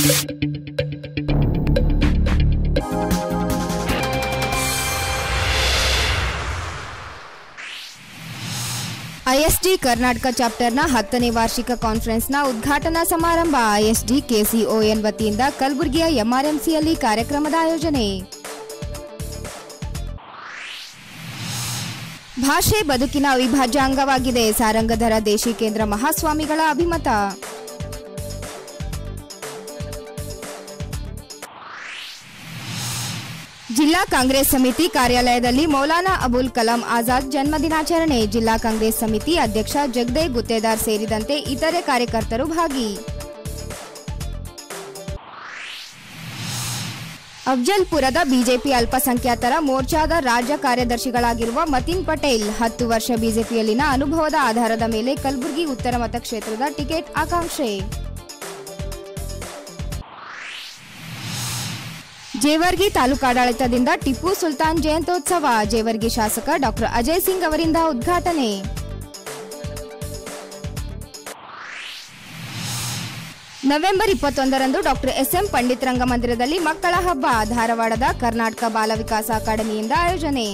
ISD Karnataka ಚಾಪ್ಟರ್ನ 10ನೇ ವಾರ್ಷಿಕ ಕಾನ್ಫರೆನ್ಸ್ನ ಉದ್ಘಾಟನಾ ಸಮಾರಂಭ ಐಎಸ್ಡಿ ಕೆಸಿಒಎನ್ ವತಿಯಿಂದ ಕಲಬುರಗಿಯ ಎಂಆರ್ಎಂಸಿಯಲ್ಲಿ ಕಾರ್ಯಕ್ರಮದ ಆಯೋಜನೆ. ಭಾಷೆ ಬದುಕಿನ ಅವಿಭಾಜ್ಯ ಅಂಗವಾಗಿದೆ, ಸಾರಂಗಧರ ದೇಶಿಕೇಂದ್ರ ಮಹಾಸ್ವಾಮಿಗಳ ಅಭಿಮತ. ಜಿಲ್ಲಾ ಕಾಂಗ್ರೆಸ್ ಸಮಿತಿ ಕಾರ್ಯಾಲಯದಲ್ಲಿ ಮೌಲಾನಾ ಅಬುಲ್ ಕಲಾಂ ಆಜಾದ್ ಜನ್ಮದಿನಾಚರಣೆ. ಜಿಲ್ಲಾ ಕಾಂಗ್ರೆಸ್ ಸಮಿತಿ ಅಧ್ಯಕ್ಷ ಜಗದೇ ಗುತ್ತೇದಾರ್ ಸೇರಿದಂತೆ ಇತರೆ ಕಾರ್ಯಕರ್ತರು ಭಾಗಿ. ಅಫ್ಜಲ್ಪುರದ ಬಿಜೆಪಿ ಅಲ್ಪಸಂಖ್ಯಾತರ ಮೋರ್ಚಾದ ರಾಜ್ಯ ಕಾರ್ಯದರ್ಶಿಗಳಾಗಿರುವ ಮತೀನ್ ಪಟೇಲ್ 10 ವರ್ಷ ಬಿಜೆಪಿಯಲ್ಲಿನ ಅನುಭವದ ಆಧಾರದ ಮೇಲೆ ಕಲಬುರಗಿ ಉತ್ತರ ಮತಕ್ಷೇತ್ರದ ಟಿಕೆಟ್ ಆಕಾಂಕ್ಷೆ. ಜೇವರ್ಗಿ ತಾಲೂಕಾಡಳಿತದಿಂದ ಟಿಪ್ಪು ಸುಲ್ತಾನ್ ಜಯಂತ್ಯೋತ್ಸವ. ಜೇವರ್ಗಿ ಶಾಸಕ ಡಾಕ್ಟರ್ ಅಜಯ್ ಸಿಂಗ್ ಅವರಿಂದ ಉದ್ಘಾಟನೆ. ನವೆಂಬರ್ 21ರಂದು ಡಾಕ್ಟರ್ ಎಸ್ಎಂ ಪಂಡಿತ್ ರಂಗಮಂದಿರದಲ್ಲಿ ಮಕ್ಕಳ ಹಬ್ಬ. ಧಾರವಾಡದ ಕರ್ನಾಟಕ ಬಾಲ ವಿಕಾಸ ಅಕಾಡೆಮಿಯಿಂದ ಆಯೋಜನೆ.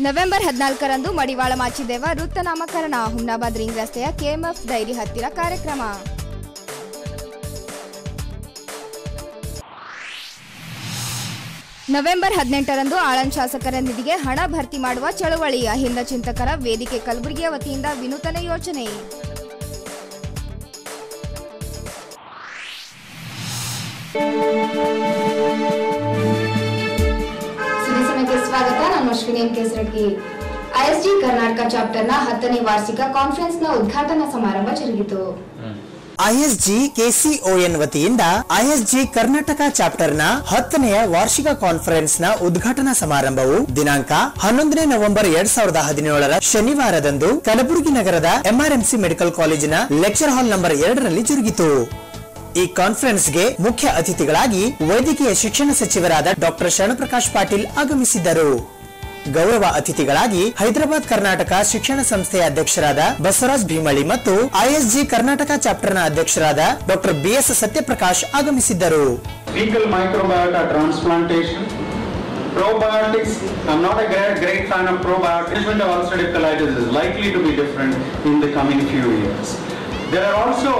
ನವೆಂಬರ್ 14ರಂದು ಮಡಿವಾಳ ಮಾಚಿದೇವ ವೃತ್ತ ನಾಮಕರಣ. ಹುಮ್ನಾಬಾದ್ ರಿಂಗ್ ರಸ್ತೆಯ ಕೆಎಂಎಫ್ ಡೈರಿ ಹತ್ತಿರ ಕಾರ್ಯಕ್ರಮ. ನವೆಂಬರ್ 18ರಂದು ಆಳಂದ್ ಶಾಸಕರ ನಿಧಿಗೆ ಹಣ ಭರ್ತಿ ಮಾಡುವ ಚಳವಳಿ. ಅಹಿಂದ ಚಿಂತಕರ ವೇದಿಕೆ ಕಲಬುರಗಿಯ ವತಿಯಿಂದ ವಿನೂತನ ಯೋಜನೆ. ಸಿರಿಸನಕ್ಕೆ ಸ್ವಾಗತ. ನಾನು ಅಶ್ವಿನಿ ಕೆಸರಟ್ಟಿ. ಐಎಸ್ಡಿ ಕರ್ನಾಟಕ ಚಾಪ್ಟರ್ನ 10ನೇ ವಾರ್ಷಿಕ ಕಾನ್ಫರೆನ್ಸ್ನ ಉದ್ಘಾಟನಾ ಸಮಾರಂಭ ಜರುಗಿತು. ಐಎಸ್ಜಿ ಕೆಸಿಒಎನ್ ವತಿಯಿಂದ ಐಎಸ್ಜಿ ಕರ್ನಾಟಕ ಚಾಪ್ಟರ್ನ 10ನೇ ವಾರ್ಷಿಕ ಕಾನ್ಫರೆನ್ಸ್ನ ಉದ್ಘಾಟನಾ ಸಮಾರಂಭವು ದಿನಾಂಕ 11 ನವೆಂಬರ್ 2017 ಶನಿವಾರದಂದು ಕಲಬುರಗಿ ನಗರದ ಎಂಆರ್ಎಂಸಿ ಮೆಡಿಕಲ್ ಕಾಲೇಜಿನ ಲೆಕ್ಚರ್ ಹಾಲ್ ನಂಬರ್ 2ರಲ್ಲಿ ಜರುಗಿತು. ಈ ಕಾನ್ಫರೆನ್ಸ್ಗೆ ಮುಖ್ಯ ಅತಿಥಿಗಳಾಗಿ ವೈದ್ಯಕೀಯ ಶಿಕ್ಷಣ ಸಚಿವರಾದ ಡಾಕ್ಟರ್ ಶರಣಪ್ರಕಾಶ್ ಪಾಟೀಲ್ ಆಗಮಿಸಿದ್ದರು. ಗೌರವ ಅತಿಥಿಗಳಾಗಿ ಹೈದರಾಬಾದ್ ಕರ್ನಾಟಕ ಶಿಕ್ಷಣ ಸಂಸ್ಥೆಯ ಅಧ್ಯಕ್ಷರಾದ ಬಸವರಾಜ್ ಭೀಮಳಿ ಮತ್ತು ಐಎಸ್ಜಿ ಕರ್ನಾಟಕ ಚಾಪ್ಟರ್ನ ಅಧ್ಯಕ್ಷರಾದ ಡಾಕ್ಟರ್ ಬಿಎಸ್ ಸತ್ಯಪ್ರಕಾಶ್ ಆಗಮಿಸಿದ್ದರು. Fecal microbiota transplantation, probiotics. I'm not a great fan of probiotics. Management of ulcerative colitis is likely to be different in the coming few years. There are also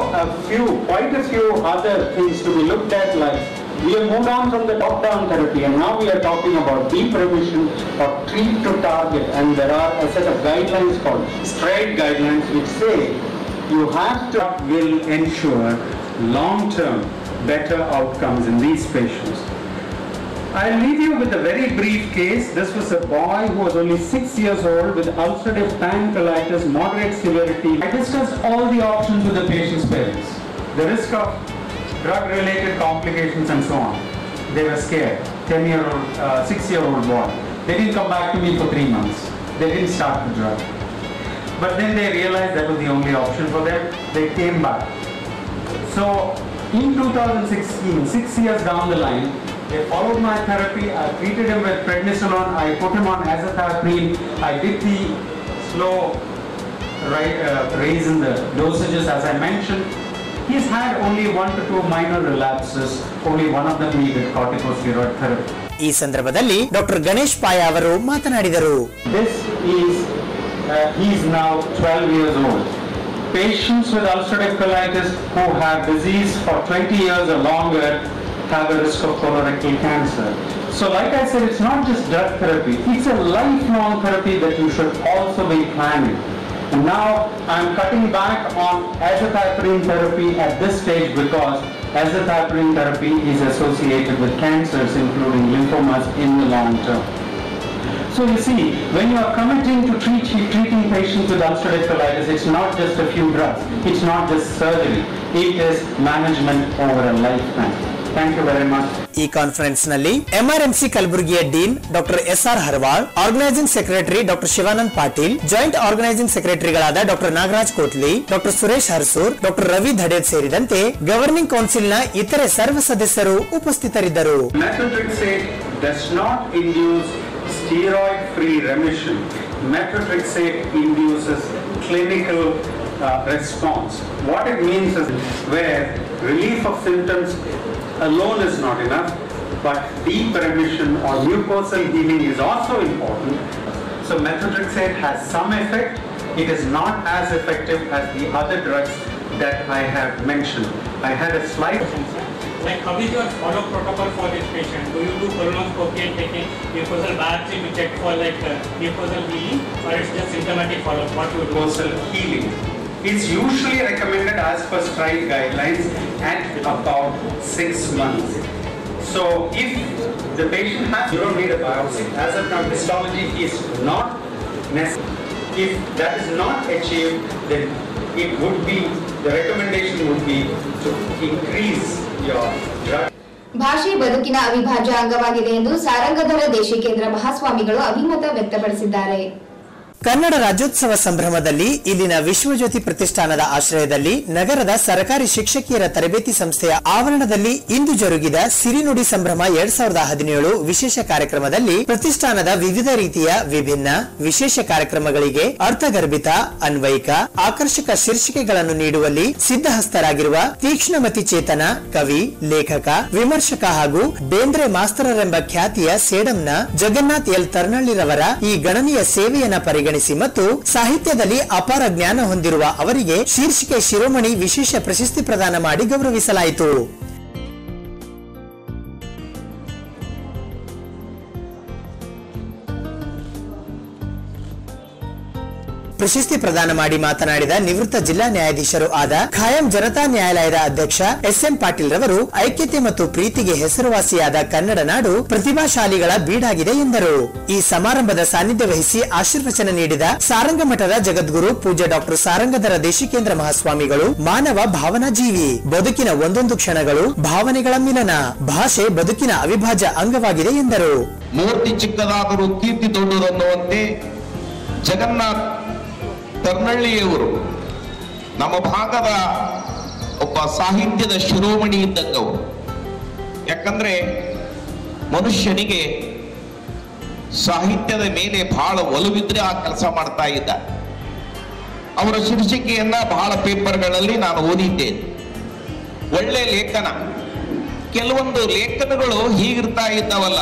quite a few other things to be looked at, like we have moved on from the top-down therapy and now we are talking about deep remission or treat to target, and there are a set of guidelines called STRIDE guidelines which say you have to will ensure long-term better outcomes in these patients. I'll leave you with a very brief case. This was a boy who was only 6 years old with ulcerative pancreatitis, moderate severity. I discussed all the options with the patient's parents. The risk of drug-related complications and so on. They were scared. 6-year-old boy. They didn't come back to me for 3 months. They didn't start the drug. But then they realized that was the only option for them. They came back. So in 2016, 6 years down the line, they followed my therapy. I treated him with prednisolone. I put him on azathioprine. I did the slow raise in the dosages as I mentioned. He's had only 1 to 2 minor relapses. Only one of them needed corticosteroid therapy. ಈ ಸಂದರ್ಭದಲ್ಲಿ doctor Ganesh ಪಾಯ ಅವರು ಮಾತನಾಡಿದರು. He is now 12 years old. Patients with ulcerative colitis who have disease for 20 years or longer have a risk of colorectal cancer. So like I said, it's not just drug therapy. It's a lifelong therapy that you should also be planning. And now I'm cutting back on azathioprine therapy at this stage because azathioprine therapy is associated with cancers including lymphomas in the long term. So you see, when you are committing to treating patients with ulcerative colitis, it's not just a few drugs, it's not just surgery, it is management over a lifetime. Thank you very much. ಈ conference ನಲ್ಲಿ MRMC ಕಲಬುರಗಿಯ dean doctor SR Harwal, organising secretary doctor Shivanand Patil, joint organising ಸೆಕ್ರೆಟರಿಗಳಾದ doctor Nagaraj Kotli, doctor Suresh Harsoor, doctor Ravi Dhaded ಸೇರಿದಂತೆ governing council ನ ಇತರೆ ಸರ್ವ ಸದಸ್ಯರು ಉಪಸ್ಥಿತರಿದ್ದರು. Methotrexate does not induce steroid-free remission. Methotrexate induces clinical response. What it means is where relief of symptoms alone is not enough, but deep remission or mucosal healing is also important. So methotrexate has some effect. It is not as effective as the other drugs that I have mentioned. I had a slide. Like, how is your follow-up protocol for this patient? Do you do colonoscopy and taking mucosal biopsy to check for like mucosal healing, or it's just symptomatic follow-up? What you do? Mucosal healing. It's usually recommended as per STRIDE guidelines at about 6 months. So if the patient has, you don't need a biopsy. As of now, histology is not necessary. If that is not achieved, then it would be, the recommendation would be to increase your drug. ಭಾಷೆ ಬದುಕಿನ ಅವಿಭಾಜ್ಯ ಅಂಗವಾಗಿದೆ ಎಂದು ಸಾರಂಗಧರ ದೇಶಿಕೇಂದ್ರ ಮಹಾಸ್ವಾಮಿಗಳು ಅಭಿಮತ ವ್ಯಕ್ತಪಡಿಸಿದ್ದಾರೆ. ಕನ್ನಡ ರಾಜ್ಯೋತ್ಸವ ಸಂಭ್ರಮದಲ್ಲಿ ಇಲ್ಲಿನ ವಿಶ್ವಜ್ಯೋತಿ ಪ್ರತಿಷ್ಠಾನದ ಆಶ್ರಯದಲ್ಲಿ ನಗರದ ಸರ್ಕಾರಿ ಶಿಕ್ಷಕಿಯರ ತರಬೇತಿ ಸಂಸ್ಥೆಯ ಆವರಣದಲ್ಲಿ ಇಂದು ಜರುಗಿದ ಸಿರಿನುಡಿ ಸಂಭ್ರಮ 2017 ವಿಶೇಷ ಕಾರ್ಯಕ್ರಮದಲ್ಲಿ ಪ್ರತಿಷ್ಠಾನದ ವಿವಿಧ ರೀತಿಯ ವಿಭಿನ್ನ ವಿಶೇಷ ಕಾರ್ಯಕ್ರಮಗಳಿಗೆ ಅರ್ಥಗರ್ಭಿತ ಅನ್ವಯಿಕ ಆಕರ್ಷಕ ಶೀರ್ಷಿಕೆಗಳನ್ನು ನೀಡುವಲ್ಲಿ ಸಿದ್ಧಹಸ್ತರಾಗಿರುವ ತೀಕ್ಷ್ಣಮತಿ ಚೇತನ ಕವಿ ಲೇಖಕ ವಿಮರ್ಶಕ ಹಾಗೂ ಬೇಂದ್ರೆ ಮಾಸ್ತರರೆಂಬ ಖ್ಯಾತಿಯ ಸೇಡಂನ ಜಗನ್ನಾಥ್ ಎಲ್ ತರ್ನಳ್ಳಿರವರ ಈ ಗಣನೀಯ ಸೇವೆಯನ್ನ ಪರಿಗಣಿಸಿ ಮತ್ತು ಸಾಹಿತ್ಯದಲ್ಲಿ ಅಪಾರ ಜ್ಞಾನ ಹೊಂದಿರುವ ಅವರಿಗೆ ಶೀರ್ಷಿಕೆ ಶಿರೋಮಣಿ ವಿಶೇಷ ಪ್ರಶಸ್ತಿ ಪ್ರದಾನ ಮಾಡಿ ಗೌರವಿಸಲಾಯಿತು. ಪ್ರಶಸ್ತಿ ಪ್ರದಾನ ಮಾಡಿ ಮಾತನಾಡಿದ ನಿವೃತ್ತ ಜಿಲ್ಲಾ ನ್ಯಾಯಾಧೀಶರು ಆದ ಖಾಯಂ ಜನತಾ ನ್ಯಾಯಾಲಯದ ಅಧ್ಯಕ್ಷ ಎಸ್ಎಂ ಪಾಟೀಲ್ ರವರು ಐಕ್ಯತೆ ಮತ್ತು ಪ್ರೀತಿಗೆ ಹೆಸರುವಾಸಿಯಾದ ಕನ್ನಡ ನಾಡು ಪ್ರತಿಭಾಶಾಲಿಗಳ ಬೀಡಾಗಿದೆ ಎಂದರು. ಈ ಸಮಾರಂಭದ ಸಾನ್ನಿಧ್ಯ ವಹಿಸಿ ಆಶೀರ್ವಚನ ನೀಡಿದ ಸಾರಂಗ ಮಠದ ಜಗದ್ಗುರು ಪೂಜ್ಯ ಡಾಕ್ಟರ್ ಸಾರಂಗಧರ ದೇಶಿಕೇಂದ್ರ ಮಹಾಸ್ವಾಮಿಗಳು ಮಾನವ ಭಾವನಾ ಜೀವಿ, ಬದುಕಿನ ಒಂದೊಂದು ಕ್ಷಣಗಳು ಭಾವನೆಗಳ ಮಿಲನ, ಭಾಷೆ ಬದುಕಿನ ಅವಿಭಾಜ್ಯ ಅಂಗವಾಗಿದೆ ಎಂದರು. ಮೂರ್ತಿ ಚಿಕ್ಕದಾದರೂ ಕೀರ್ತಿ ದೊಡ್ಡದನ್ನುವಂತೆ ಜಗನ್ನಾಥ್ ತರ್ನಳ್ಳಿಯವರು ನಮ್ಮ ಭಾಗದ ಒಬ್ಬ ಸಾಹಿತ್ಯದ ಶಿರೋಮಣಿ ಇದ್ದಂಗವರು. ಯಾಕಂದ್ರೆ ಮನುಷ್ಯನಿಗೆ ಸಾಹಿತ್ಯದ ಮೇಲೆ ಬಹಳ ಒಲವಿದ್ರೆ ಆ ಕೆಲಸ ಮಾಡ್ತಾ ಇದ್ದ. ಅವರ ಶೀರ್ಷಿಕೆಯನ್ನ ಬಹಳ ಪೇಪರ್ಗಳಲ್ಲಿ ನಾನು ಓದಿದ್ದೇನೆ. ಒಳ್ಳೆ ಲೇಖನ. ಕೆಲವೊಂದು ಲೇಖನಗಳು ಹೀಗಿರ್ತಾ ಇದ್ದಾವಲ್ಲ,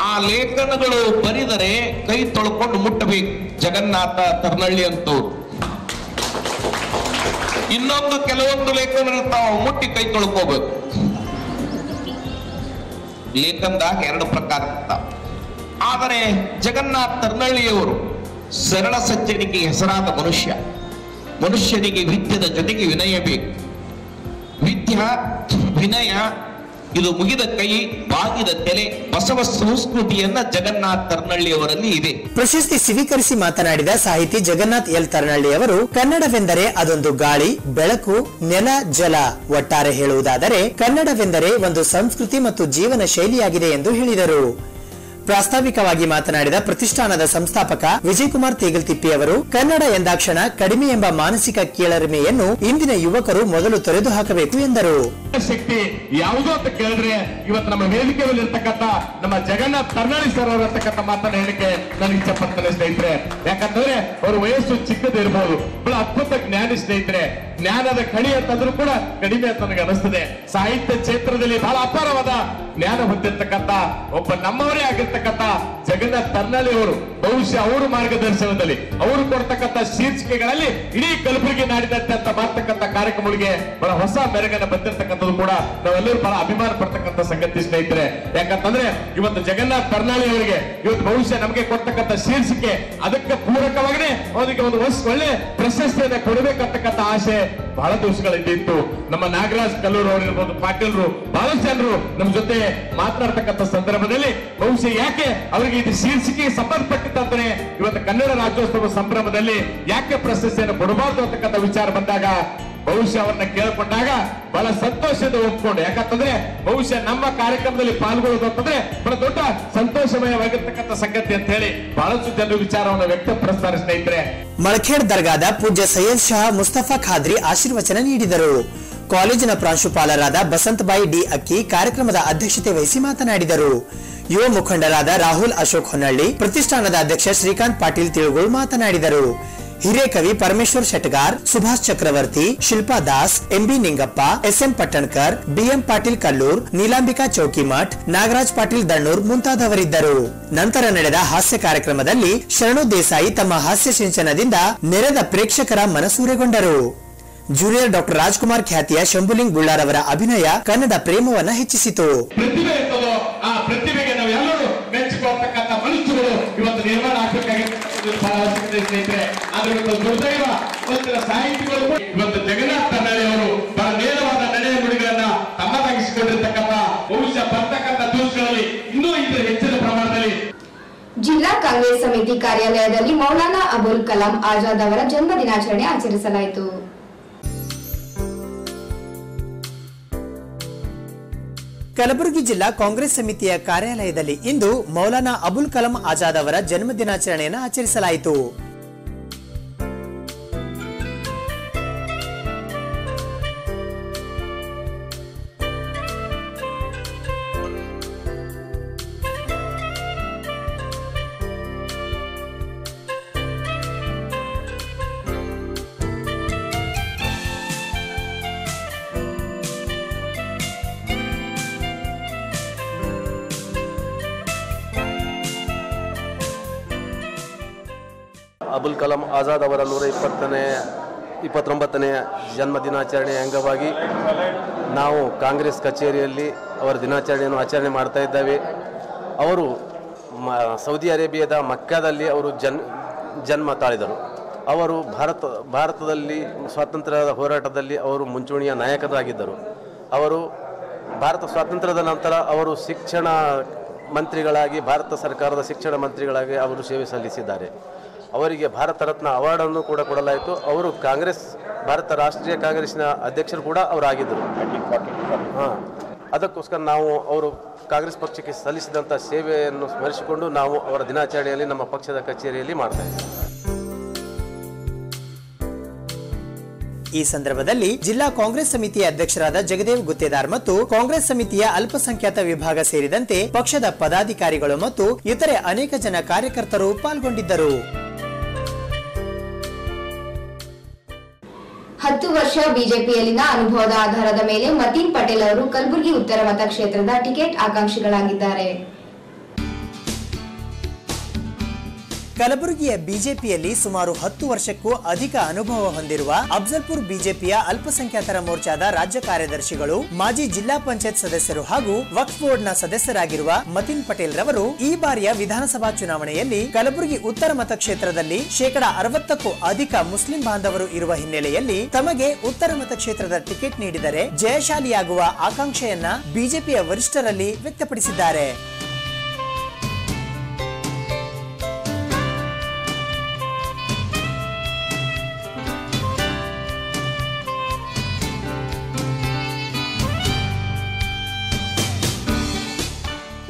ಆ ಲೇಖನಗಳು ಬರಿದರೆ ಕೈ ತೊಳ್ಕೊಂಡು ಮುಟ್ಟಬೇಕು ಜಗನ್ನಾಥ ತರ್ನಳ್ಳಿ ಅಂತವ್ರು. ಇನ್ನೊಂದು ಕೆಲವೊಂದು ಲೇಖನ ಇರ್ತಾವ, ಮುಟ್ಟಿ ಕೈ ತೊಳ್ಕೋಬೇಕು. ಲೇಖನದಾಗ 2 ಪ್ರಕಾರ ಇರ್ತಾವ. ಆದರೆ ಜಗನ್ನಾಥ ತರ್ನಳ್ಳಿಯವರು ಸರಳ ಸಜ್ಜನಿಗೆ ಹೆಸರಾದ ಮನುಷ್ಯ. ಮನುಷ್ಯನಿಗೆ ವಿದ್ಯದ ಜೊತೆಗೆ ವಿನಯ ಬೇಕು. ವಿದ್ಯ ವಿನಯ ಇದು ಮುಗಿದ ಕೈ ಬಾಗಿದ ತಲೆ ಬಸವ ಸಂಸ್ಕೃತಿಯನ್ನ ಜಗನ್ನಾಥ್ ತರ್ನಳ್ಳಿ ಅವರಲ್ಲಿ ಇದೆ. ಪ್ರಶಸ್ತಿ ಸ್ವೀಕರಿಸಿ ಮಾತನಾಡಿದ ಸಾಹಿತಿ ಜಗನ್ನಾಥ್ ಎಲ್ ತರ್ನಳ್ಳಿ ಅವರು ಕನ್ನಡವೆಂದರೆ ಅದೊಂದು ಗಾಳಿ, ಬೆಳಕು, ನೆಲ, ಜಲ. ಒಟ್ಟಾರೆ ಹೇಳುವುದಾದರೆ ಕನ್ನಡವೆಂದರೆ ಒಂದು ಸಂಸ್ಕೃತಿ ಮತ್ತು ಜೀವನ ಶೈಲಿಯಾಗಿದೆ ಎಂದು ಹೇಳಿದರು. ಪ್ರಾಸ್ತಾವಿಕವಾಗಿ ಮಾತನಾಡಿದ ಪ್ರತಿಷ್ಠಾನದ ಸಂಸ್ಥಾಪಕ ವಿಜಯಕುಮಾರ್ ತೇಗಲ್ತಿಪ್ಪಿ ಅವರು ಕನ್ನಡ ಎಂದಾಕ್ಷಣ ಕಡಿಮೆ ಎಂಬ ಮಾನಸಿಕ ಕೀಳರಿಮೆಯನ್ನು ಇಂದಿನ ಯುವಕರು ಮೊದಲು ತೊರೆದು ಹಾಕಬೇಕು ಎಂದರು. ಶಕ್ತಿ ಯಾವುದು ಅಂತ ಕೇಳಿದ್ರೆ ಇವತ್ತು ನಮ್ಮ ವೇದಿಕೆ ಮೇಲೆ ಇರ್ತಕ್ಕಂಥ ನಮ್ಮ ಜಗನ್ನಾಥ್ ತರ್ನಳ್ಳಿ ಸರ್ ಅವರು ಇರ್ತಕ್ಕಂಥ ಮಾತನ್ನ ಹೇಳಿಕೆ ನನಗೆ ಇಚ್ಛೆ ಪಡ್ತಾನೆ ಸ್ನೇಹಿತರೆ. ಯಾಕಂತಂದ್ರೆ ಅವ್ರ ವಯಸ್ಸು ಚಿಕ್ಕದಿರ್ಬೋದು, ಬಹಳ ಅದ್ಭುತ ಜ್ಞಾನಿ ಸ್ನೇಹಿತರೆ. ಜ್ಞಾನದ ಕಣಿ ಅಂತಂದ್ರೂ ಕೂಡ ಕಡಿಮೆ ಅಂತ ನನಗೆ ಅನಿಸ್ತದೆ. ಸಾಹಿತ್ಯ ಕ್ಷೇತ್ರದಲ್ಲಿ ಬಹಳ ಅಪಾರವಾದ ಜ್ಞಾನ ಹೊಂದಿರ್ತಕ್ಕಂಥ ಒಬ್ಬ ನಮ್ಮವರೇ ಆಗಿರ್ತಕ್ಕಂಥ ಜಗನ್ನಾಥ್ ತರ್ನಳ್ಳಿ ಅವರು ಬಹುಶಃ ಅವರು ಮಾರ್ಗದರ್ಶನದಲ್ಲಿ ಅವರು ಕೊಡ್ತಕ್ಕಂಥ ಶೀರ್ಷಿಕೆಗಳಲ್ಲಿ ಇಡೀ ಕಲಬುರಗಿ ನಾಡಿದಂತೆ ಅಂತ ಮಾಡ್ತಕ್ಕಂಥ ಕಾರ್ಯಕ್ರಮಗಳಿಗೆ ಬಹಳ ಹೊಸ ಮೆರಗನ್ನ ಬಂದಿರತಕ್ಕಂಥದ್ದು ಕೂಡ ನಾವೆಲ್ಲರೂ ಬಹಳ ಅಭಿಮಾನ ಪಡ್ತಕ್ಕಂಥ ಸಂಗತಿ ಸ್ನೇಹಿತರೆ. ಯಾಕಂತಂದ್ರೆ ಇವತ್ತು ಜಗನ್ನಾಥ್ ತರ್ನಳ್ಳಿ ಅವರಿಗೆ ಇವತ್ತು ಬಹುಶಃ ನಮಗೆ ಕೊಡ್ತಕ್ಕಂಥ ಶೀರ್ಷಿಕೆ ಅದಕ್ಕೆ ಪೂರಕವಾಗಿನೇ ಅವರಿಗೆ ಒಂದು ಒಳ್ಳೆ ಪ್ರಶಸ್ತಿಯನ್ನ ಕೊಡಬೇಕಂತಕ್ಕಂಥ ಆಸೆ ಬಹಳ ದಿವಸಗಳಿಂದ ಇತ್ತು. ನಮ್ಮ ನಾಗರಾಜ್ ಕಲ್ಲೂರು ಅವರು ಇರ್ಬೋದು, ಪಾಟೀಲ್ರು, ಬಹಳಷ್ಟು ಜನರು ನಮ್ಮ ಜೊತೆ ಮಾತನಾಡ್ತಕ್ಕಂಥ ಸಂದರ್ಭದಲ್ಲಿ ಬಹುಶಃ ಯಾಕೆ ಅವರಿಗೆ ಇದು ಶೀರ್ಷಿಕೆಗೆ ಸಂಬಂಧಪಟ್ಟಿದ್ದಂತೆ ಇವತ್ತು ಕನ್ನಡ ರಾಜ್ಯೋತ್ಸವ ಸಂಭ್ರಮದಲ್ಲಿ ಯಾಕೆ ಪ್ರಶಸ್ತಿಯನ್ನು ಕೊಡಬಾರ್ದು ಅಂತಕ್ಕಂಥ ವಿಚಾರ ಬಂದಾಗ ಬಹುಶಃ ಅವರನ್ನ ಕೇಳಿಕೊಂಡಾಗ ಬಹಳ ಸಂತೋಷದ ಒಪ್ಕೊಂಡು, ಯಾಕಂತಂದ್ರೆ ಬಹುಶಃ ನಮ್ಮ ಕಾರ್ಯಕ್ರಮದಲ್ಲಿ ಪಾಲ್ಗೊಳ್ಳೋದು ಅಂತಂದ್ರೆ ಬಹಳ ದೊಡ್ಡ ಸಂತೋಷಮಯವಾಗಿರ್ತಕ್ಕಂಥ ಸಂಗತಿ ಅಂತ ಹೇಳಿ ಬಹಳಷ್ಟು ಜನರು ವಿಚಾರವನ್ನು ವ್ಯಕ್ತಪಡಿಸ್ತಾರೆ ಸ್ನೇಹಿತರೆ. ಮಳಖೇಡ್ ದರ್ಗಾದ ಪೂಜ್ಯ ಸೈಯದ್ ಶಾ ಮುಸ್ತಫಾ ಖಾದ್ರಿ ಆಶೀರ್ವಚನ ನೀಡಿದರು. ಕಾಲೇಜಿನ ಪ್ರಾಂಶುಪಾಲರಾದ ಬಸಂತಬಾಯಿ ಡಿ ಅಕ್ಕಿ ಕಾರ್ಯಕ್ರಮದ ಅಧ್ಯಕ್ಷತೆ ವಹಿಸಿ ಮಾತನಾಡಿದರು. ಯುವ ಮುಖಂಡರಾದ ರಾಹುಲ್ ಅಶೋಕ್ ಹೊನ್ನಳ್ಳಿ, ಪ್ರತಿಷ್ಠಾನದ ಅಧ್ಯಕ್ಷ ಶ್ರೀಕಾಂತ್ ಪಾಟೀಲ್ ತಿಳುಗೋಳ್ ಮಾತನಾಡಿದರು. Hirekavi Parameshwar Shetgar, Subhash Chakravarti, Shilpa Das, MB Ningappa, SM Pattankar, BM Patil Kallur, Neelambika Choukimath, Nagaraj Patil Dannur ಮುಂತಾದವರಿದ್ದರು. ನಂತರ ನಡೆದ ಹಾಸ್ಯ ಕಾರ್ಯಕ್ರಮದಲ್ಲಿ ಶರಣು ದೇಸಾಯಿ ತಮ್ಮ ಹಾಸ್ಯ ಸಿಂಚನದಿಂದ ನೆರೆದ ಪ್ರೇಕ್ಷಕರ ಮನಸೂರೆಗೊಂಡರು. ಜೂನಿಯರ್ ಡಾಕ್ಟರ್ ರಾಜ್ಕುಮಾರ್ ಖ್ಯಾತಿಯ ಶಂಭುಲಿಂಗ್ ಬುಳ್ಳಾರ್ ಅವರ ಅಭಿನಯ ಕನ್ನಡ ಪ್ರೇಮವನ್ನ ಹೆಚ್ಚಿಸಿತು. ಪ್ರತಿಭೆ ಇರ್ತದೋ ಆ ಪ್ರತಿಭೆಗೆ ನಾವೆಲ್ಲರೂ ಮೆಚ್ಚಿಕೊಳ್ಳತಕ್ಕಂಥ ಮನುಷ್ಯರು ಇವತ್ತು ನಿರ್ಮಾಣ ಆಗಬೇಕಾಗಿರ್ತದೆ ಸ್ನೇಹಿತರೆ. ಆದ್ರೆ ಇವತ್ತು ದುರ್ದೈವ ಇವತ್ತಿನ ಸಾಹಿತಿಗಳು ಇವತ್ತು ಜಗನ್ನಾಥ್ ಕನ್ನಡಿ ಅವರು ಬಹಳ ನೇರವಾದ ನಡೆಯ ನುಡಿಗಳನ್ನ ತಮ್ಮದಾಗಿಸಿಕೊಂಡಿರ್ತಕ್ಕಂಥ ಬಹುಶಃ ಬರ್ತಕ್ಕಂಥ ದಿವಸಗಳಲ್ಲಿ ಇನ್ನೂ ಇದರ ಹೆಚ್ಚಿನ ಪ್ರಮಾಣದಲ್ಲಿ. ಜಿಲ್ಲಾ ಕಾಂಗ್ರೆಸ್ ಸಮಿತಿ ಕಾರ್ಯಾಲಯದಲ್ಲಿ ಮೌಲಾನಾ ಅಬುಲ್ ಕಲಾಂ ಆಜಾದ್ ಅವರ ಜನ್ಮ ದಿನಾಚರಣೆ ಆಚರಿಸಲಾಯಿತು. ಕಲಬುರಗಿ ಜಿಲ್ಲಾ ಕಾಂಗ್ರೆಸ್ ಸಮಿತಿಯ ಕಾರ್ಯಾಲಯದಲ್ಲಿ ಇಂದು ಮೌಲಾನಾ ಅಬುಲ್ ಕಲಾಂ ಆಜಾದ್ ಅವರ ಜನ್ಮ ದಿನಾಚರಣೆಯನ್ನು ಆಚರಿಸಲಾಯಿತು. ಅಬುಲ್ ಕಲಾಂ ಆಜಾದ್ ಅವರ 129ನೇ ಜನ್ಮ ದಿನಾಚರಣೆಯ ಅಂಗವಾಗಿ ನಾವು ಕಾಂಗ್ರೆಸ್ ಕಚೇರಿಯಲ್ಲಿ ಅವರ ದಿನಾಚರಣೆಯನ್ನು ಆಚರಣೆ ಮಾಡ್ತಾ ಇದ್ದೇವೆ. ಅವರು ಸೌದಿ ಅರೇಬಿಯಾದ ಮಕ್ಕಾದಲ್ಲಿ ಅವರು ಜನ್ಮ ತಾಳಿದರು. ಅವರು ಭಾರತದಲ್ಲಿ ಸ್ವಾತಂತ್ರ್ಯದ ಹೋರಾಟದಲ್ಲಿ ಅವರು ಮುಂಚೂಣಿಯ ನಾಯಕರಾಗಿದ್ದರು. ಅವರು ಭಾರತ ಸ್ವಾತಂತ್ರ್ಯದ ನಂತರ ಅವರು ಶಿಕ್ಷಣ ಮಂತ್ರಿಗಳಾಗಿ ಭಾರತ ಸರ್ಕಾರದ ಶಿಕ್ಷಣ ಮಂತ್ರಿಗಳಾಗಿ ಅವರು ಸೇವೆ ಸಲ್ಲಿಸಿದ್ದಾರೆ. ಅವರಿಗೆ ಭಾರತ ರತ್ನ ಅವಾರ್ಡನ್ನು ಕೂಡ ಕೊಡಲಾಯಿತು. ಅವರು ಭಾರತ ರಾಷ್ಟ್ರೀಯ ಕಾಂಗ್ರೆಸ್ನ ಅಧ್ಯಕ್ಷರು ಕೂಡ ಅವರಾಗಿದ್ದರು. ಅದಕ್ಕೋಸ್ಕರ ನಾವು ಅವರು ಕಾಂಗ್ರೆಸ್ ಪಕ್ಷಕ್ಕೆ ಸಲ್ಲಿಸಿದಂಥ ಸೇವೆಯನ್ನು ಸ್ಮರಿಸಿಕೊಂಡು ನಾವು ಅವರ ದಿನಾಚರಣೆಯಲ್ಲಿ ನಮ್ಮ ಪಕ್ಷದ ಕಚೇರಿಯಲ್ಲಿ ಮಾಡ್ತಾ ಇದ್ದೇವೆ. ಈ ಸಂದರ್ಭದಲ್ಲಿ ಜಿಲ್ಲಾ ಕಾಂಗ್ರೆಸ್ ಸಮಿತಿಯ ಅಧ್ಯಕ್ಷರಾದ ಜಗದೇವ್ ಗುತ್ತೇದಾರ್ ಮತ್ತು ಕಾಂಗ್ರೆಸ್ ಸಮಿತಿಯ ಅಲ್ಪಸಂಖ್ಯಾತ ವಿಭಾಗ ಸೇರಿದಂತೆ ಪಕ್ಷದ ಪದಾಧಿಕಾರಿಗಳು ಮತ್ತು ಇತರೆ ಅನೇಕ ಜನ ಕಾರ್ಯಕರ್ತರು ಪಾಲ್ಗೊಂಡಿದ್ದರು. 10 ವರ್ಷ ಬಿಜೆಪಿಯಲ್ಲಿನ ಅನುಭವದ ಆಧಾರದ ಮೇಲೆ ಮತೀನ್ ಪಟೇಲ್ ಅವರು ಕಲಬುರಗಿ ಉತ್ತರ ಮತಕ್ಷೇತ್ರದ ಟಿಕೆಟ್ ಆಕಾಂಕ್ಷಿಗಳಾಗಿದ್ದಾರೆ. ಕಲಬುರಗಿಯ ಬಿಜೆಪಿಯಲ್ಲಿ ಸುಮಾರು 10 ವರ್ಷಕ್ಕೂ ಅಧಿಕ ಅನುಭವ ಹೊಂದಿರುವ ಅಫ್ಜಲ್ಪುರ್ ಬಿಜೆಪಿಯ ಅಲ್ಪಸಂಖ್ಯಾತರ ಮೋರ್ಚಾದ ರಾಜ್ಯ ಕಾರ್ಯದರ್ಶಿಗಳು, ಮಾಜಿ ಜಿಲ್ಲಾ ಪಂಚಾಯತ್ ಸದಸ್ಯರು ಹಾಗೂ ವಕ್ಫ್ ಬೋರ್ಡ್ನ ಸದಸ್ಯರಾಗಿರುವ ಮತೀನ್ ಪಟೇಲ್ ರವರು ಈ ಬಾರಿಯ ವಿಧಾನಸಭಾ ಚುನಾವಣೆಯಲ್ಲಿ ಕಲಬುರಗಿ ಉತ್ತರ ಮತಕ್ಷೇತ್ರದಲ್ಲಿ 60%ಕ್ಕೂ ಅಧಿಕ ಮುಸ್ಲಿಂ ಬಾಂಧವರು ಇರುವ ಹಿನ್ನೆಲೆಯಲ್ಲಿ ತಮಗೆ ಉತ್ತರ ಮತಕ್ಷೇತ್ರದ ಟಿಕೆಟ್ ನೀಡಿದರೆ ಜಯಶಾಲಿಯಾಗುವ ಆಕಾಂಕ್ಷೆಯನ್ನ ಬಿಜೆಪಿಯ ವರಿಷ್ಠರಲ್ಲಿ ವ್ಯಕ್ತಪಡಿಸಿದ್ದಾರೆ.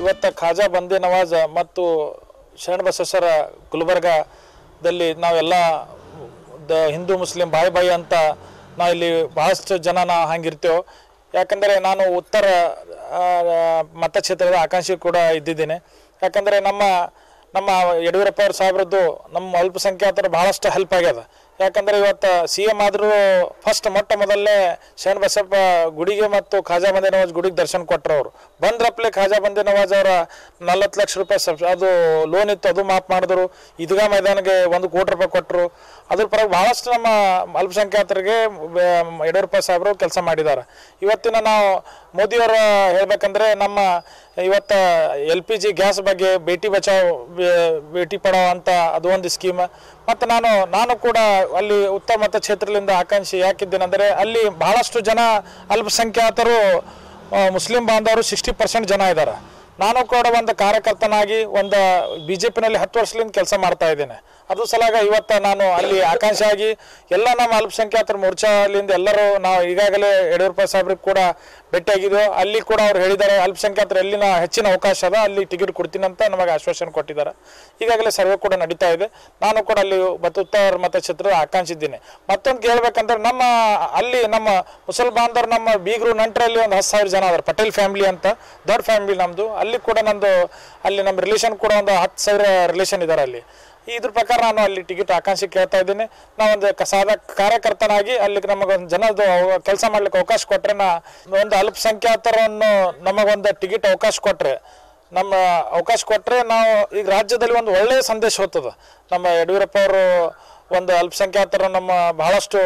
ಇವತ್ತು ಖಾಜಾ ಬಂದೇ ನವಾಜ್ ಮತ್ತು ಶರಣಬಸವೇಶ್ವರ ಗುಲ್ಬರ್ಗಾದಲ್ಲಿ ನಾವೆಲ್ಲ ಹಿಂದೂ ಮುಸ್ಲಿಂ ಬಾಯಿ ಅಂತ ನಾವಿಲ್ಲಿ ಬಹಳಷ್ಟು ಜನ ನಾವು ಹಂಗಿರ್ತೇವೆ. ಯಾಕಂದರೆ ನಾನು ಉತ್ತರ ಮತಕ್ಷೇತ್ರದ ಆಕಾಂಕ್ಷಿ ಕೂಡ ಇದ್ದಿದ್ದೇನೆ. ಯಾಕಂದರೆ ನಮ್ಮ ಯಡಿಯೂರಪ್ಪ ಅವ್ರ ಸಾಹೇಬ್ರದ್ದು ನಮ್ಮ ಅಲ್ಪಸಂಖ್ಯಾತರು ಬಹಳಷ್ಟು ಹೆಲ್ಪ್ ಆಗ್ಯದ. ಯಾಕಂದರೆ ಇವತ್ತು CM ಆದರೂ ಫಸ್ಟ್ ಮೊದಲನೇ ಶರಣಬಸಪ್ಪ ಗುಡಿಗೆ ಮತ್ತು ಖಾಜಾ ಬಂದೇ ನವಾಜ್ ಗುಡಿಗೆ ದರ್ಶನ ಕೊಟ್ಟರು. ಅವರು ಬಂದ್ರಪ್ಲೆ ಖಾಜಾ ಬಂದೇ ನವಾಜ್ ಅವರ 40 ಲಕ್ಷ ರೂಪಾಯಿ ಅದು ಲೋನ್ ಇತ್ತು, ಅದು ಮಾಫ್ ಮಾಡಿದ್ರು. ಈದ್ಗಾ ಮೈದಾನಿಗೆ 1 ಕೋಟಿ ರೂಪಾಯಿ ಕೊಟ್ಟರು. ಅದ್ರ ಪರವಾಗಿ ಬಹಳಷ್ಟು ನಮ್ಮ ಅಲ್ಪಸಂಖ್ಯಾತರಿಗೆ ಯಡಿಯೂರಪ್ಪ ಸಾಹೇಬರು ಕೆಲಸ ಮಾಡಿದ್ದಾರೆ. ಇವತ್ತಿನ ನಾವು ಮೋದಿಯವರ ಹೇಳ್ಬೇಕಂದ್ರೆ ನಮ್ಮ ಇವತ್ತು LPG ಗ್ಯಾಸ್ ಬಗ್ಗೆ ಬೇಟಿ ಬಚಾವ್ ಬೇಟಿ ಪಡಾವ್ ಅಂತ ಅದು ಒಂದು ಸ್ಕೀಮ್. ಮತ್ತು ನಾನು ಕೂಡ ಅಲ್ಲಿ ಉತ್ತರ ಮತಕ್ಷೇತ್ರದಿಂದ ಆಕಾಂಕ್ಷಿ ಯಾಕಿದ್ದೇನೆಂದರೆ ಅಲ್ಲಿ ಬಹಳಷ್ಟು ಜನ ಅಲ್ಪಸಂಖ್ಯಾತರು ಮುಸ್ಲಿಂ ಬಾಂಧವರು 60% ಜನ ಇದ್ದಾರೆ. ನಾನು ಕೂಡ ಒಂದು ಕಾರ್ಯಕರ್ತನಾಗಿ ಒಂದು ಬಿಜೆಪಿನಲ್ಲಿ 10 ವರ್ಷದಿಂದ ಕೆಲಸ ಮಾಡ್ತಾ ಇದ್ದೇನೆ. ಅದು ಸಲಾಗ ಇವತ್ತು ನಾನು ಅಲ್ಲಿ ಆಕಾಂಕ್ಷಿಯಾಗಿ ಎಲ್ಲ ನಮ್ಮ ಅಲ್ಪಸಂಖ್ಯಾತರ ಮೋರ್ಚಾಲಿಂದ ಎಲ್ಲರೂ ನಾವು ಈಗಾಗಲೇ ಯಡಿಯೂರಪ್ಪ ಸಾಹೇಬ್ರಿಗೆ ಕೂಡ ಭೇಟಿಯಾಗಿದ್ದೆವು. ಅಲ್ಲಿ ಕೂಡ ಅವ್ರು ಹೇಳಿದ್ದಾರೆ ಅಲ್ಪಸಂಖ್ಯಾತರು ಎಲ್ಲಿನ ಹೆಚ್ಚಿನ ಅವಕಾಶ ಅದ ಅಲ್ಲಿ ಟಿಕೆಟ್ ಕೊಡ್ತೀನಿ ಅಂತ ನಮಗೆ ಆಶ್ವಾಸನೆ ಕೊಟ್ಟಿದ್ದಾರೆ. ಈಗಾಗಲೇ ಸರ್ವೆ ಕೂಡ ನಡೀತಾ ಇದೆ. ನಾನು ಕೂಡ ಅಲ್ಲಿ ಉತ್ತರ ಮತಕ್ಷೇತ್ರದ ಆಕಾಂಕ್ಷಿದ್ದೀನಿ. ಮತ್ತೊಂದು ಹೇಳ್ಬೇಕಂದ್ರೆ ನಮ್ಮ ಮುಸಲ್ ಬಾಂಧವರು ನಮ್ಮ ಬೀಗರು ನಂಟರಲ್ಲಿ ಒಂದು 10,000 ಜನ ಅದಾರೆ. ಪಟೇಲ್ ಫ್ಯಾಮಿಲಿ ಅಂತ ದೊಡ್ಡ ಫ್ಯಾಮಿಲಿ ನಮ್ಮದು. ಅಲ್ಲಿ ಕೂಡ ಅಲ್ಲಿ ನಮ್ಮ ರಿಲೇಷನ್ ಕೂಡ ಒಂದು 10,000 ರಿಲೇಷನ್ ಇದ್ದಾರೆ ಅಲ್ಲಿ. ಇದ್ರ ಪ್ರಕಾರ ನಾನು ಅಲ್ಲಿ ಟಿಕೆಟ್ ಆಕಾಂಕ್ಷಿ ಕೇಳ್ತಾ ಇದ್ದೀನಿ. ನಾವೊಂದು ಸಾದ ಕಾರ್ಯಕರ್ತನಾಗಿ ಅಲ್ಲಿ ನಮಗೊಂದು ಜನದ್ದು ಕೆಲಸ ಮಾಡ್ಲಿಕ್ಕೆ ಅವಕಾಶ ಕೊಟ್ಟರೆ, ಒಂದು ಅಲ್ಪಸಂಖ್ಯಾತರನ್ನು ನಮಗೊಂದು ಟಿಕೆಟ್ ಅವಕಾಶ ಕೊಟ್ಟರೆ, ನಮ್ಮ ಅವಕಾಶ ಕೊಟ್ಟರೆ ನಾವು ಈಗ ರಾಜ್ಯದಲ್ಲಿ ಒಂದು ಒಳ್ಳೆಯ ಸಂದೇಶ ಹೋಗ್ತದೆ. ನಮ್ಮ ಯಡಿಯೂರಪ್ಪ ಅವರು ಒಂದು ಅಲ್ಪಸಂಖ್ಯಾತರು ನಮ್ಮ ಬಹಳಷ್ಟು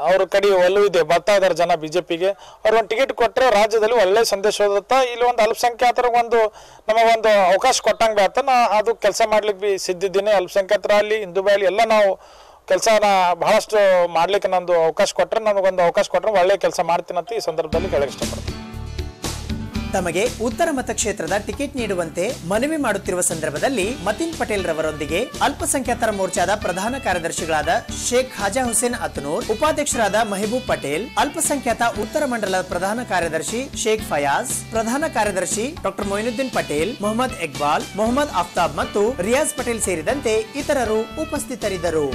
ಅವ್ರ ಕಡೆ ಒಲವಿದೆ, ಬರ್ತಾ ಇದ್ದಾರೆ ಜನ BJPಗೆ. ಅವ್ರು ಒಂದು ಟಿಕೆಟ್ ಕೊಟ್ಟರೆ ರಾಜ್ಯದಲ್ಲಿ ಒಳ್ಳೆಯ ಸಂದೇಶ ಹೋಗುತ್ತೆ. ಇಲ್ಲಿ ಒಂದು ಅಲ್ಪಸಂಖ್ಯಾತರಿಗೆ ನಮಗೊಂದು ಅವಕಾಶ ಕೊಟ್ಟಂಗೆ ಬೇತ. ನಾ ಅದು ಕೆಲಸ ಮಾಡ್ಲಿಕ್ಕೆ ಸಿದ್ಧಿದ್ದೀನಿ. ಅಲ್ಪಸಂಖ್ಯಾತರಲ್ಲಿ ಹಿಂದೂಬಾಯಲ್ಲಿ ಎಲ್ಲ ನಾವು ಕೆಲಸನ ಬಹಳಷ್ಟು ಮಾಡ್ಲಿಕ್ಕೆ ನಂದು ಅವಕಾಶ ಕೊಟ್ಟರೆ, ನನಗೊಂದು ಅವಕಾಶ ಕೊಟ್ಟರೆ ಒಳ್ಳೆಯ ಕೆಲಸ ಮಾಡ್ತೀನಿ ಅಂತ ಈ ಸಂದರ್ಭದಲ್ಲಿ ಹೇಳಕ್ಕೆ ಇಷ್ಟಪಡ್ತೀನಿ. ತಮಗೆ ಉತ್ತರ ಮತಕ್ಷೇತ್ರದ ಟಿಕೆಟ್ ನೀಡುವಂತೆ ಮನವಿ ಮಾಡುತ್ತಿರುವ ಸಂದರ್ಭದಲ್ಲಿ ಮತಿನ್ ಪಟೇಲ್ ರವರೊಂದಿಗೆ ಅಲ್ಪಸಂಖ್ಯಾತರ ಮೋರ್ಚಾದ ಪ್ರಧಾನ ಕಾರ್ಯದರ್ಶಿಗಳಾದ ಶೇಖ್ ಹಾಜಾ ಹುಸೇನ್ ಅತನೂರ್, ಉಪಾಧ್ಯಕ್ಷರಾದ ಮೆಹಬೂಬ್ ಪಟೇಲ್, ಅಲ್ಪಸಂಖ್ಯಾತ ಉತ್ತರ ಮಂಡಲದ ಪ್ರಧಾನ ಕಾರ್ಯದರ್ಶಿ ಶೇಖ್ ಫಯಾಜ್, ಪ್ರಧಾನ ಕಾರ್ಯದರ್ಶಿ ಡಾಕ್ಟರ್ ಮೊಯಿನುದ್ದೀನ್ ಪಟೇಲ್, ಮೊಹಮ್ಮದ್ ಇಕ್ಬಾಲ್, ಮೊಹಮ್ಮದ್ ಆಫ್ತಾಬ್ ಮತ್ತು ರಿಯಾಜ್ ಪಟೇಲ್ ಸೇರಿದಂತೆ ಇತರರು ಉಪಸ್ಥಿತರಿದ್ದರು.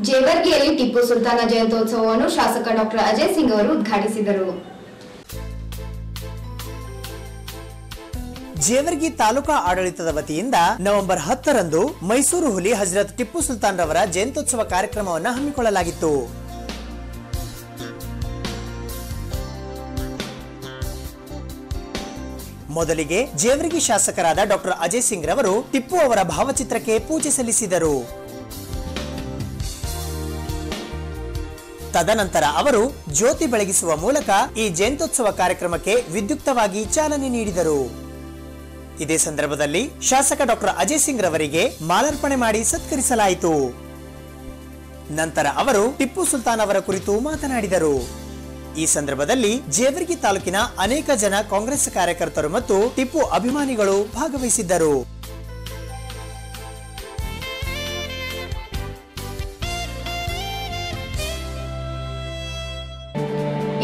ಜೇವರ್ಗಿಯಲ್ಲಿ ಟಿಪ್ಪು ಸುಲ್ತಾನ ಜಯಂತ್ಯೋತ್ಸವವನ್ನು ಶಾಸಕ ಡಾಕ್ಟರ್ ಅಜಯ್ ಸಿಂಗ್ ಅವರು ಉದ್ಘಾಟಿಸಿದರು. ಜೇವರ್ಗಿ ತಾಲೂಕಾ ಆಡಳಿತದ ವತಿಯಿಂದ ನವೆಂಬರ್ 10ರಂದು ಮೈಸೂರು ಹುಲಿ ಹಜರತ್ ಟಿಪ್ಪು ಸುಲ್ತಾನ್ ರವರ ಜಯಂತ್ಯೋತ್ಸವ ಕಾರ್ಯಕ್ರಮವನ್ನು ಹಮ್ಮಿಕೊಳ್ಳಲಾಗಿತ್ತು. ಮೊದಲಿಗೆ ಜೇವರ್ಗಿ ಶಾಸಕರಾದ ಡಾಕ್ಟರ್ ಅಜಯ್ ಸಿಂಗ್ ರವರು ಟಿಪ್ಪು ಅವರ ಭಾವಚಿತ್ರಕ್ಕೆ ಪೂಜೆ ಸಲ್ಲಿಸಿದರು. ತದನಂತರ ಅವರು ಜ್ಯೋತಿ ಬೆಳಗಿಸುವ ಮೂಲಕ ಈ ಜಯಂತ್ಯೋತ್ಸವ ಕಾರ್ಯಕ್ರಮಕ್ಕೆ ವಿದ್ಯುಕ್ತವಾಗಿ ಚಾಲನೆ ನೀಡಿದರು. ಇದೇ ಸಂದರ್ಭದಲ್ಲಿ ಶಾಸಕ ಡಾಕ್ಟರ್ ಅಜಯ್ ಸಿಂಗ್ ರವರಿಗೆ ಮಾಲಾರ್ಪಣೆ ಮಾಡಿ ಸತ್ಕರಿಸಲಾಯಿತು. ನಂತರ ಅವರು ಟಿಪ್ಪು ಸುಲ್ತಾನ್ ಅವರ ಕುರಿತು ಮಾತನಾಡಿದರು. ಈ ಸಂದರ್ಭದಲ್ಲಿ ಜೇವರ್ಗಿ ತಾಲೂಕಿನ ಅನೇಕ ಜನ ಕಾಂಗ್ರೆಸ್ ಕಾರ್ಯಕರ್ತರು ಮತ್ತು ಟಿಪ್ಪು ಅಭಿಮಾನಿಗಳು ಭಾಗವಹಿಸಿದ್ದರು.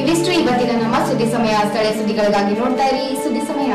ಇವಿಷ್ಟು ಇವತ್ತಿನ ನಮ್ಮ ಸುದ್ದಿ ಸಮಯ. ಸ್ಥಳೀಯ ಸುದ್ದಿಗಳಿಗಾಗಿ ನೋಡ್ತಾ ಇರಿ ಸುದ್ದಿ ಸಮಯ.